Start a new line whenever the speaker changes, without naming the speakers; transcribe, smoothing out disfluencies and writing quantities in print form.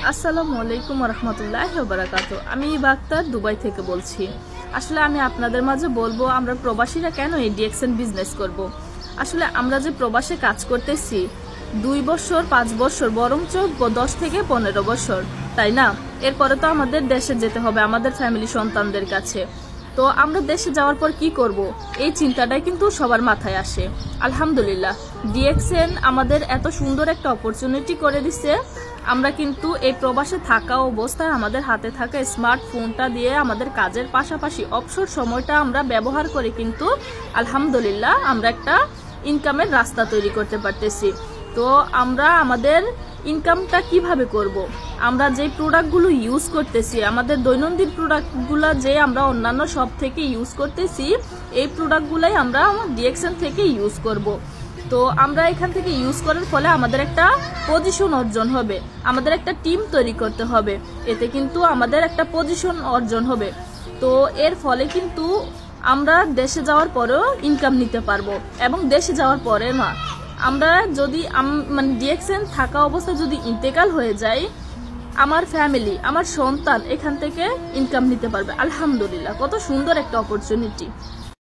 আসসালামু আলাইকুম রহমতুল্লাহি ওয়া বারাকাতু। আমি ইবা আক্তার দুবাই থেকে বলছি। আসলে আমি আপনাদের মাঝে বলবো আমরা প্রবাসীরা কেন এই ডিএক্সএন বিজনেস করব। আসলে আমরা যে প্রবাসে কাজ করতেছি 2 বছর 5 বছর বরঞ্চ 10 থেকে 15 বছর, তাই না? এরপরে তো আমাদের দেশে যেতে হবে আমাদের ফ্যামিলি সন্তানদের কাছে। তো আমরা দেশে যাওয়ার পর কি করব, এই চিন্তাটাই কিন্তু সবার মাথায় আসে। আলহামদুলিল্লাহ ডিএক্সএন আমাদের এত সুন্দর একটা অপরচুনিটি করে দিছে। আমরা কিন্তু এই প্রবাসে থাকা অবস্থায় আমাদের হাতে থাকা স্মার্টফোনটা দিয়ে আমাদের কাজের পাশাপাশি অবসর সময়টা আমরা ব্যবহার করে কিন্তু আলহামদুলিল্লাহ আমরা একটা ইনকামের রাস্তা তৈরি করতে পারতেছি। তো আমরা আমাদের ইনকামটা কিভাবে করব? আমরা যে প্রোডাক্টগুলো ইউজ করতেছি, আমাদের দৈনন্দিন প্রোডাক্টগুলো যে আমরা অন্যান্য সব থেকে ইউজ করতেছি, এই প্রোডাক্টগুলাই আমরা ডিএক্সএন থেকে ইউজ করব। তো আমরা এখান থেকে ইউজ করার ফলে আমাদের একটা পজিশন অর্জন হবে, আমাদের একটা টিম তৈরি করতে হবে, এতে কিন্তু আমাদের একটা পজিশন অর্জন হবে। তো এর ফলে কিন্তু আমরা দেশে যাওয়ার পরেও ইনকাম নিতে পারবো। এবং দেশে যাওয়ার পরে না, আমরা যদি মানে ডিএক্সএন থাকা অবস্থায় যদি ইন্তেকাল হয়ে যায়, আমার ফ্যামিলি, আমার সন্তান এখান থেকে ইনকাম নিতে পারবে। আলহামদুলিল্লাহ, কত সুন্দর একটা অপরচুনিটি।